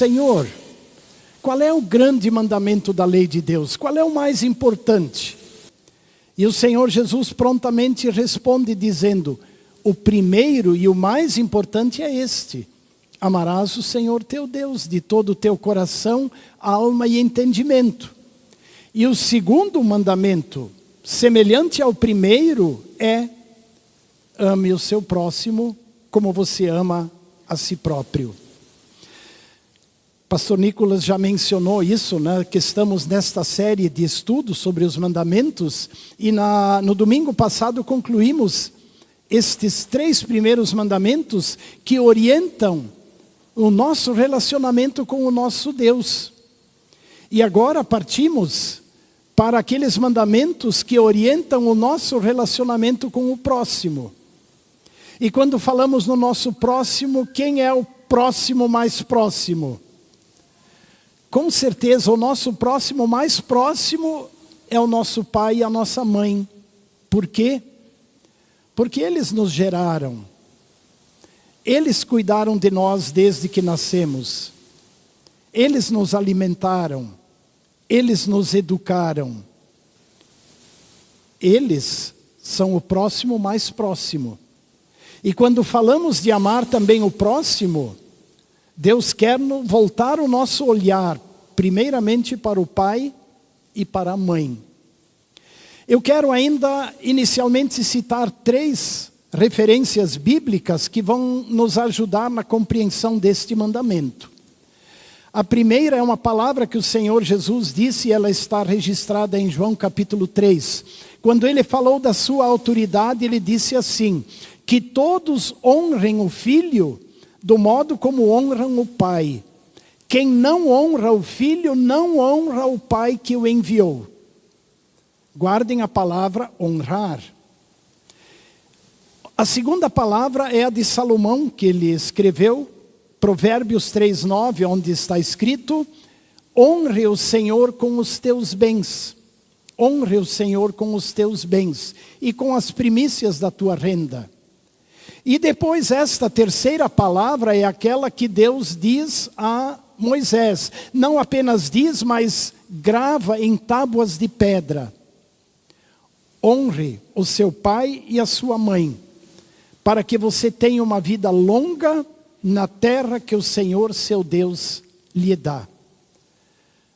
Senhor, qual é o grande mandamento da lei de Deus? Qual é o mais importante? E o Senhor Jesus prontamente responde dizendo, o primeiro e o mais importante é este: amarás o Senhor teu Deus de todo o teu coração, alma e entendimento. E o segundo mandamento, semelhante ao primeiro, é: ame o seu próximo como você ama a si próprio. Pastor Nicolas já mencionou isso, né? Que estamos nesta série de estudos sobre os mandamentos. E no domingo passado concluímos estes 3 primeiros mandamentos que orientam o nosso relacionamento com o nosso Deus. E agora partimos para aqueles mandamentos que orientam o nosso relacionamento com o próximo. E quando falamos no nosso próximo, quem é o próximo mais próximo? Com certeza, o nosso próximo mais próximo é o nosso pai e a nossa mãe. Por quê? Porque eles nos geraram. Eles cuidaram de nós desde que nascemos. Eles nos alimentaram. Eles nos educaram. Eles são o próximo mais próximo. E quando falamos de amar também o próximo, Deus quer voltar o nosso olhar, primeiramente para o pai e para a mãe. Eu quero ainda, inicialmente, citar 3 referências bíblicas que vão nos ajudar na compreensão deste mandamento. A primeira é uma palavra que o Senhor Jesus disse, e ela está registrada em João capítulo 3. Quando ele falou da sua autoridade, ele disse assim: que todos honrem o Filho do modo como honram o Pai. Quem não honra o Filho, não honra o Pai que o enviou. Guardem a palavra honrar. A segunda palavra é a de Salomão, que ele escreveu, Provérbios 3:9, onde está escrito: honre o Senhor com os teus bens. Honre o Senhor com os teus bens e com as primícias da tua renda. E depois esta terceira palavra é aquela que Deus diz a Moisés. Não apenas diz, mas grava em tábuas de pedra. Honre o seu pai e a sua mãe, para que você tenha uma vida longa na terra que o Senhor, seu Deus, lhe dá.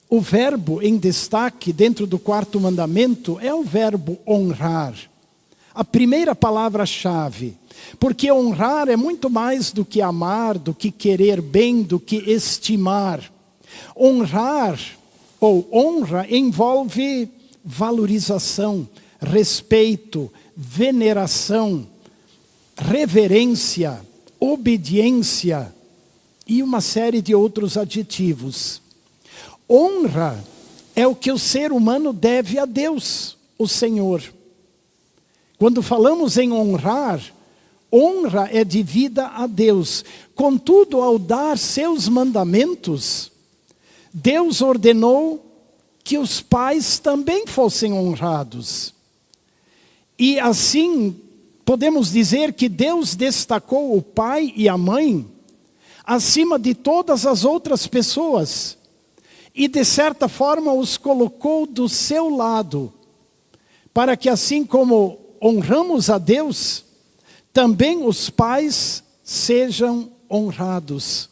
O verbo em destaque dentro do 4º mandamento é o verbo honrar. A primeira palavra-chave. Porque honrar é muito mais do que amar, do que querer bem, do que estimar. Honrar ou honra envolve valorização, respeito, veneração, reverência, obediência e uma série de outros adjetivos. Honra é o que o ser humano deve a Deus, o Senhor. Quando falamos em honrar, honra é devida a Deus. Contudo, ao dar seus mandamentos, Deus ordenou que os pais também fossem honrados. E assim, podemos dizer que Deus destacou o pai e a mãe acima de todas as outras pessoas. E de certa forma os colocou do seu lado, para que assim como honramos a Deus, também os pais sejam honrados.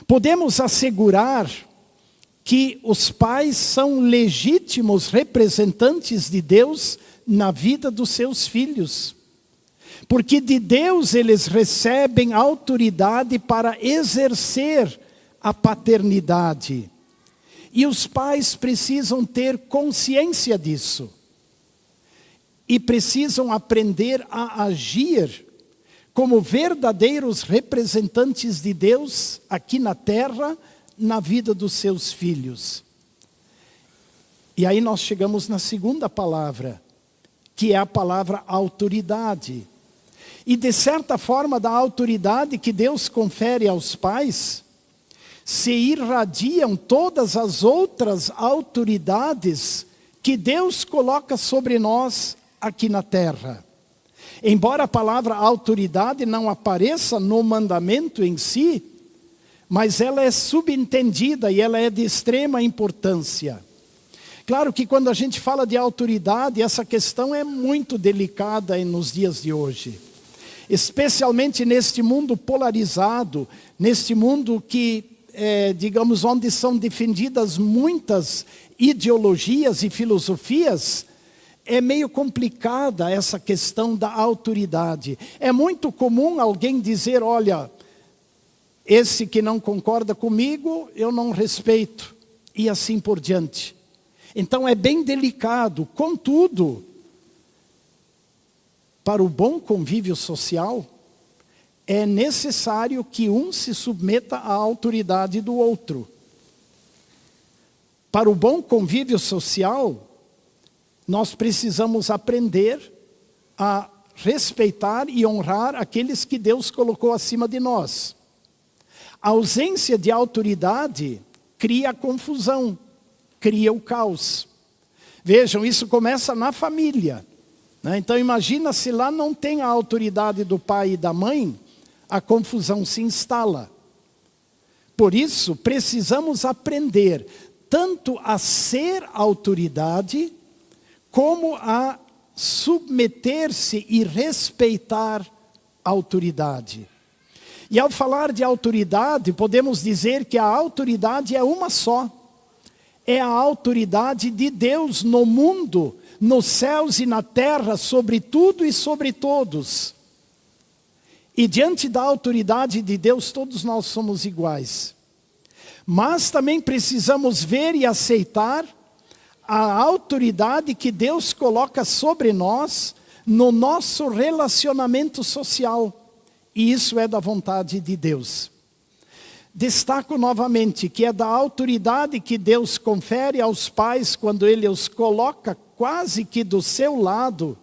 Podemos assegurar que os pais são legítimos representantes de Deus na vida dos seus filhos. Porque de Deus eles recebem autoridade para exercer a paternidade. E os pais precisam ter consciência disso. E precisam aprender a agir como verdadeiros representantes de Deus aqui na terra, na vida dos seus filhos. E aí nós chegamos na segunda palavra, que é a palavra autoridade. E de certa forma, da autoridade que Deus confere aos pais, se irradiam todas as outras autoridades que Deus coloca sobre nós aqui na terra. Embora a palavra autoridade não apareça no mandamento em si, mas ela é subentendida e ela é de extrema importância. Claro que quando a gente fala de autoridade, essa questão é muito delicada nos dias de hoje. Especialmente neste mundo polarizado, neste mundo que, digamos, onde são defendidas muitas ideologias e filosofias, é meio complicada essa questão da autoridade. É muito comum alguém dizer, olha, esse que não concorda comigo, eu não respeito, e assim por diante. Então é bem delicado, contudo, para o bom convívio social, é necessário que um se submeta à autoridade do outro. Para o bom convívio social, nós precisamos aprender a respeitar e honrar aqueles que Deus colocou acima de nós. A ausência de autoridade cria confusão, cria o caos. Vejam, isso começa na família, né? Então imagina se lá não tem a autoridade do pai e da mãe, a confusão se instala. Por isso, precisamos aprender tanto a ser autoridade, como a submeter-se e respeitar a autoridade. E ao falar de autoridade, podemos dizer que a autoridade é uma só. É a autoridade de Deus no mundo, nos céus e na terra, sobre tudo e sobre todos. E diante da autoridade de Deus, todos nós somos iguais. Mas também precisamos ver e aceitar a autoridade que Deus coloca sobre nós no nosso relacionamento social. E isso é da vontade de Deus. Destaco novamente que é da autoridade que Deus confere aos pais quando Ele os coloca quase que do seu lado,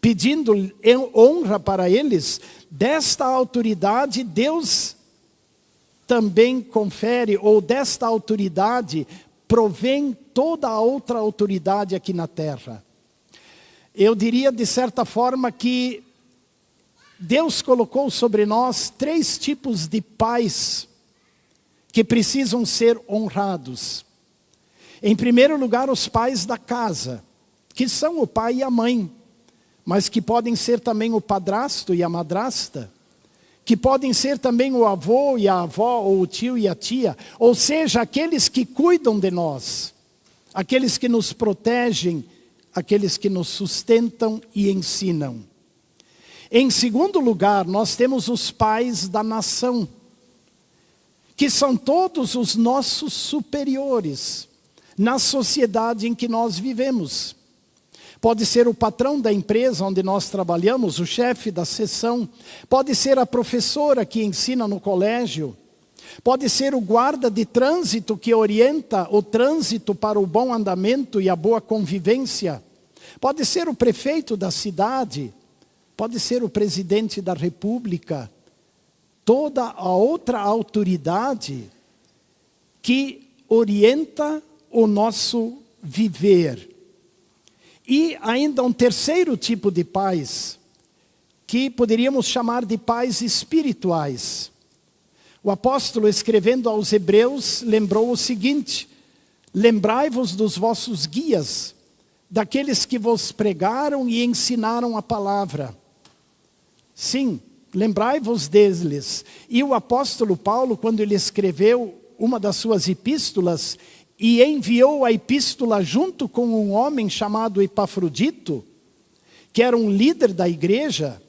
pedindo honra para eles. Desta autoridade Deus também confere, ou desta autoridade provém toda a outra autoridade aqui na terra. Eu diria de certa forma que Deus colocou sobre nós 3 tipos de pais que precisam ser honrados. Em primeiro lugar, os pais da casa, que são o pai e a mãe, mas que podem ser também o padrasto e a madrasta, que podem ser também o avô e a avó, ou o tio e a tia, ou seja, aqueles que cuidam de nós, aqueles que nos protegem, aqueles que nos sustentam e ensinam. Em segundo lugar, nós temos os pais da nação, que são todos os nossos superiores na sociedade em que nós vivemos. Pode ser o patrão da empresa onde nós trabalhamos, o chefe da seção, pode ser a professora que ensina no colégio, pode ser o guarda de trânsito que orienta o trânsito para o bom andamento e a boa convivência, pode ser o prefeito da cidade, pode ser o presidente da república, toda a outra autoridade que orienta o nosso viver. E ainda um terceiro tipo de pais, que poderíamos chamar de pais espirituais. O apóstolo, escrevendo aos Hebreus, lembrou o seguinte: lembrai-vos dos vossos guias, daqueles que vos pregaram e ensinaram a palavra. Sim, lembrai-vos deles. E o apóstolo Paulo, quando ele escreveu uma das suas epístolas, e enviou a epístola junto com um homem chamado Epafrodito, que era um líder da igreja,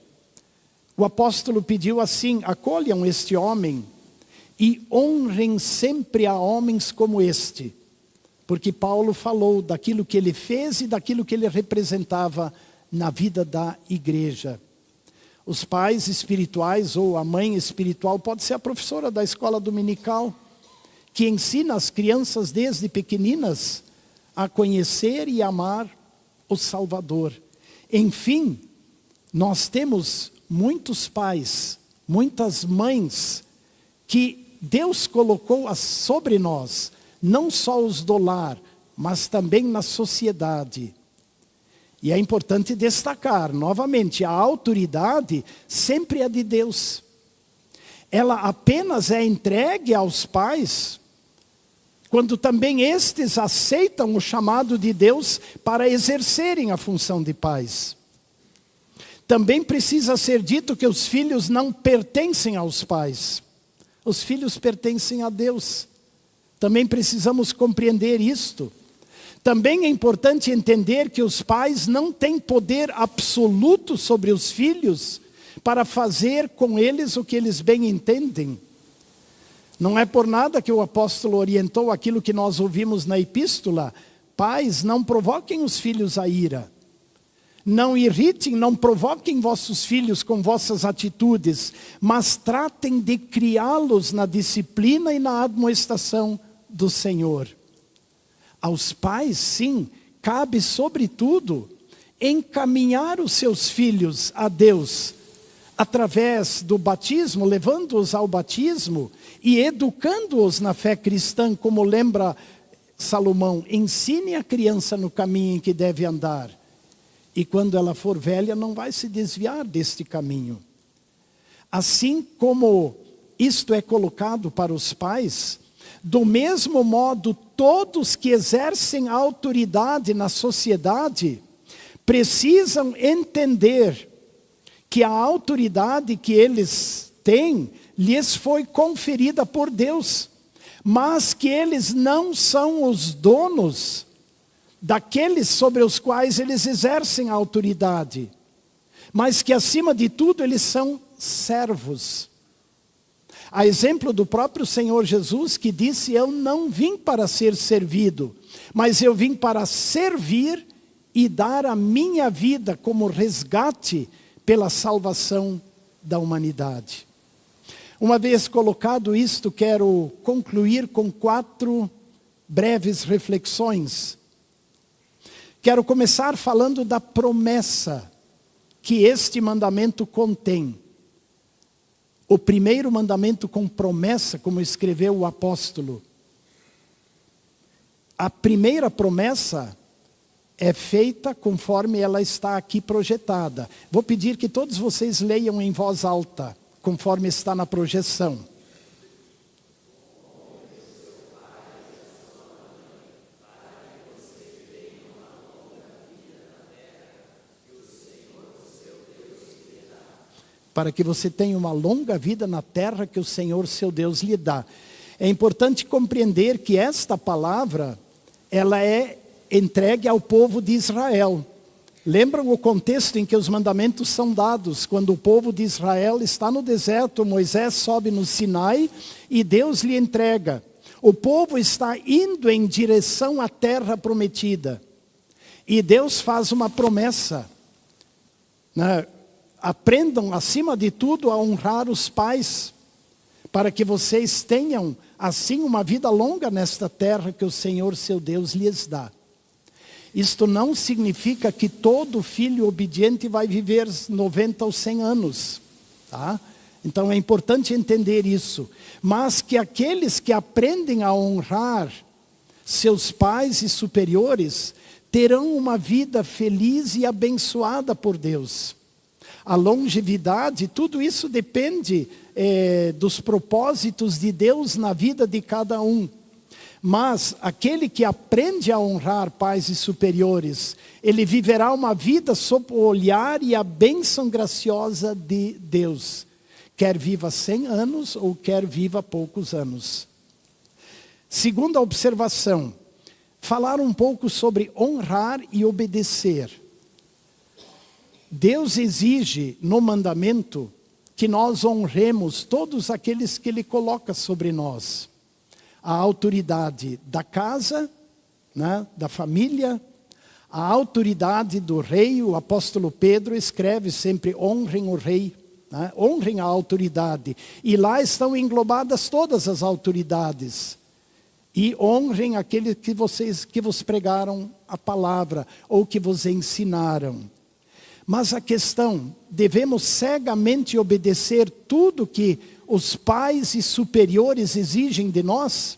o apóstolo pediu assim: acolham este homem e honrem sempre a homens como este. Porque Paulo falou daquilo que ele fez e daquilo que ele representava na vida da igreja. Os pais espirituais ou a mãe espiritual pode ser a professora da escola dominical, que ensina as crianças desde pequeninas a conhecer e amar o Salvador. Enfim, nós temos muitos pais, muitas mães que Deus colocou sobre nós, não só os do lar, mas também na sociedade. E é importante destacar, novamente, a autoridade sempre é de Deus. ela apenas é entregue aos pais quando também estes aceitam o chamado de Deus para exercerem a função de pais. Também precisa ser dito que os filhos não pertencem aos pais. Os filhos pertencem a Deus. Também precisamos compreender isto. Também é importante entender que os pais não têm poder absoluto sobre os filhos para fazer com eles o que eles bem entendem. Não é por nada que o apóstolo orientou aquilo que nós ouvimos na epístola. Pais, não provoquem os filhos a ira. Não irritem, não provoquem vossos filhos com vossas atitudes, mas tratem de criá-los na disciplina e na admoestação do Senhor. Aos pais, sim, cabe sobretudo encaminhar os seus filhos a Deus, através do batismo, levando-os ao batismo e educando-os na fé cristã, como lembra Salomão, ensine a criança no caminho em que deve andar. E quando ela for velha, não vai se desviar deste caminho. Assim como isto é colocado para os pais, do mesmo modo, todos que exercem autoridade na sociedade precisam entender que a autoridade que eles têm lhes foi conferida por Deus, mas que eles não são os donos daqueles sobre os quais eles exercem a autoridade, mas que acima de tudo eles são servos. A exemplo do próprio Senhor Jesus, que disse: eu não vim para ser servido, mas eu vim para servir e dar a minha vida como resgate pela salvação da humanidade. Uma vez colocado isto, quero concluir com 4 breves reflexões. Quero começar falando da promessa que este mandamento contém. O primeiro mandamento com promessa, como escreveu o apóstolo. A primeira promessa é feita conforme ela está aqui projetada. Vou pedir que todos vocês leiam em voz alta, conforme está na projeção. Para que você tenha uma longa vida na terra que o Senhor seu Deus lhe dá. É importante compreender que esta palavra, ela é entregue ao povo de Israel. Lembram o contexto em que os mandamentos são dados? Quando o povo de Israel está no deserto, Moisés sobe no Sinai e Deus lhe entrega. O povo está indo em direção à terra prometida. E Deus faz uma promessa, né? Aprendam, acima de tudo, a honrar os pais, para que vocês tenham, assim, uma vida longa nesta terra que o Senhor, seu Deus, lhes dá. Isto não significa que todo filho obediente vai viver 90 ou 100 anos. Tá? Então é importante entender isso. Mas que aqueles que aprendem a honrar seus pais e superiores, terão uma vida feliz e abençoada por Deus. A longevidade, tudo isso depende dos propósitos de Deus na vida de cada um. Mas aquele que aprende a honrar pais e superiores, ele viverá uma vida sob o olhar e a bênção graciosa de Deus. Quer viva 100 anos ou quer viva poucos anos. Segunda observação, falar um pouco sobre honrar e obedecer. Deus exige no mandamento que nós honremos todos aqueles que Ele coloca sobre nós. A autoridade da casa, né, da família, a autoridade do rei. O apóstolo Pedro escreve sempre: honrem o rei, né, honrem a autoridade. E lá estão englobadas todas as autoridades. E honrem aqueles que vos pregaram a palavra ou que vos ensinaram. Mas a questão, devemos cegamente obedecer tudo que os pais e superiores exigem de nós?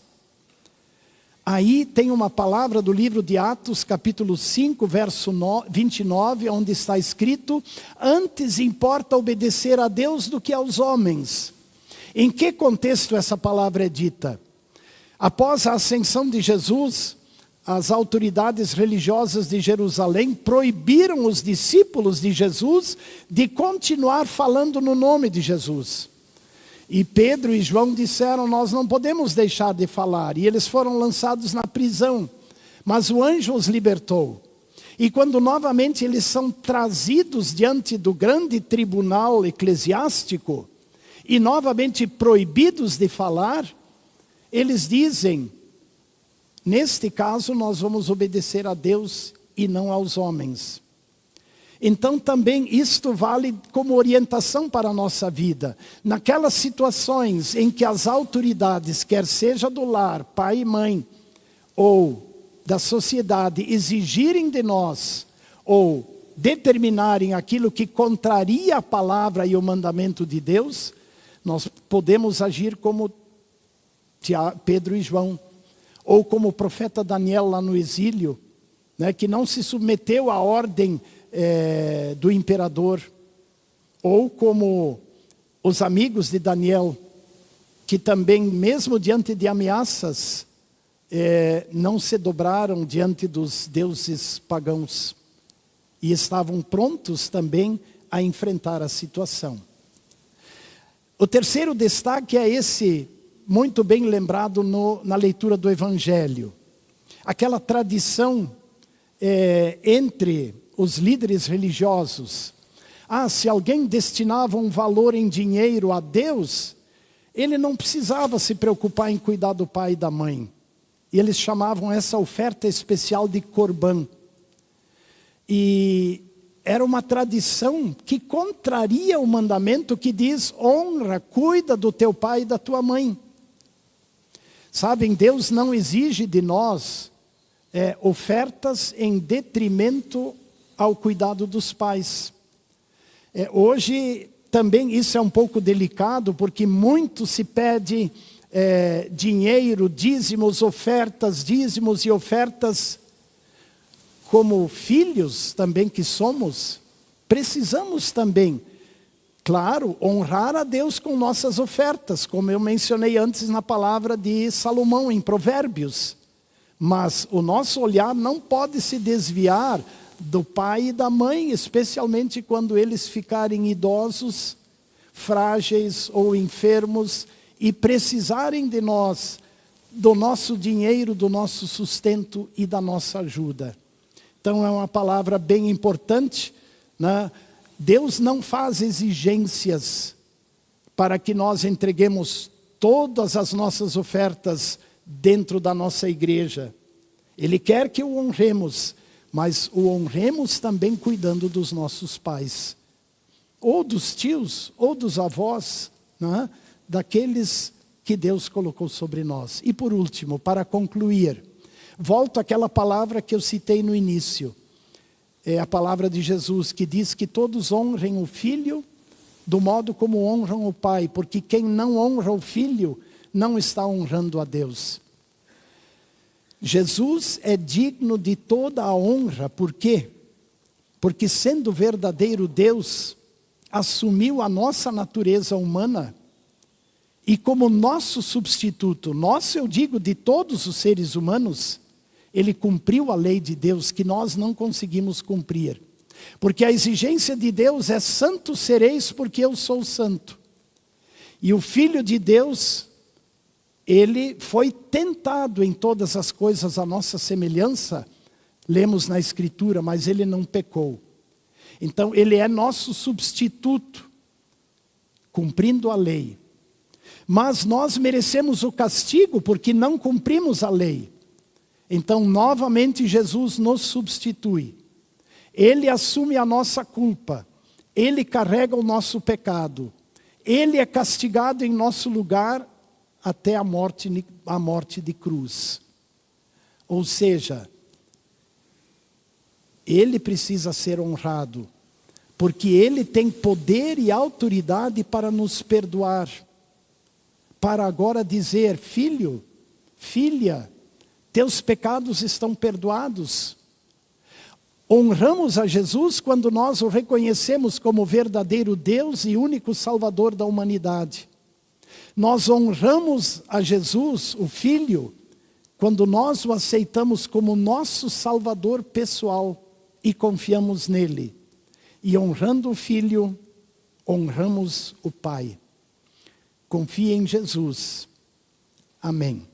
Aí tem uma palavra do livro de Atos, capítulo 5, verso 29, onde está escrito: antes importa obedecer a Deus do que aos homens. Em que contexto essa palavra é dita? Após a ascensão de Jesus, as autoridades religiosas de Jerusalém proibiram os discípulos de Jesus de continuar falando no nome de Jesus. E Pedro e João disseram, nós não podemos deixar de falar. E eles foram lançados na prisão. Mas o anjo os libertou. E quando novamente eles são trazidos diante do grande tribunal eclesiástico, e novamente proibidos de falar, eles dizem, neste caso nós vamos obedecer a Deus e não aos homens. Então também isto vale como orientação para a nossa vida. Naquelas situações em que as autoridades, quer seja do lar, pai e mãe, ou da sociedade, exigirem de nós, ou determinarem aquilo que contraria a palavra e o mandamento de Deus, nós podemos agir como Pedro e João, ou como o profeta Daniel lá no exílio, né, que não se submeteu à ordem do imperador, ou como os amigos de Daniel, que também, mesmo diante de ameaças, não se dobraram diante dos deuses pagãos, e estavam prontos também a enfrentar a situação. O terceiro destaque é esse, muito bem lembrado na leitura do Evangelho. Aquela tradição entre os líderes religiosos. Se alguém destinava um valor em dinheiro a Deus, ele não precisava se preocupar em cuidar do pai e da mãe. E eles chamavam essa oferta especial de Corban. E era uma tradição que contraria o mandamento que diz, honra, cuida do teu pai e da tua mãe. Sabem, Deus não exige de nós ofertas em detrimento ao cuidado dos pais. Hoje também isso é um pouco delicado, porque muito se pede dinheiro, dízimos e ofertas. Como filhos também que somos, precisamos também, claro, honrar a Deus com nossas ofertas, como eu mencionei antes na palavra de Salomão em Provérbios. Mas o nosso olhar não pode se desviar do pai e da mãe, especialmente quando eles ficarem idosos, frágeis ou enfermos e precisarem de nós, do nosso dinheiro, do nosso sustento e da nossa ajuda. Então é uma palavra bem importante, né? Deus não faz exigências para que nós entreguemos todas as nossas ofertas dentro da nossa igreja. Ele quer que o honremos, mas o honremos também cuidando dos nossos pais, ou dos tios, ou dos avós, né? Daqueles que Deus colocou sobre nós. E por último, para concluir, volto àquela palavra que eu citei no início. É a palavra de Jesus que diz que todos honrem o Filho do modo como honram o Pai, porque quem não honra o Filho não está honrando a Deus. Jesus é digno de toda a honra, por quê? Porque sendo verdadeiro Deus, assumiu a nossa natureza humana e como nosso substituto, nosso eu digo de todos os seres humanos, ele cumpriu a lei de Deus que nós não conseguimos cumprir. Porque a exigência de Deus é santo sereis porque eu sou santo. E o Filho de Deus, ele foi tentado em todas as coisas à nossa semelhança, lemos na Escritura, mas ele não pecou. Então ele é nosso substituto, cumprindo a lei. Mas nós merecemos o castigo porque não cumprimos a lei. Então, novamente, Jesus nos substitui. Ele assume a nossa culpa. Ele carrega o nosso pecado. Ele é castigado em nosso lugar até a morte de cruz. Ou seja, ele precisa ser honrado, porque ele tem poder e autoridade para nos perdoar. Para agora dizer, filho, filha, teus pecados estão perdoados. Honramos a Jesus quando nós o reconhecemos como verdadeiro Deus e único Salvador da humanidade. Nós honramos a Jesus, o Filho, quando nós o aceitamos como nosso Salvador pessoal e confiamos nele. E honrando o Filho, honramos o Pai. Confie em Jesus. Amém.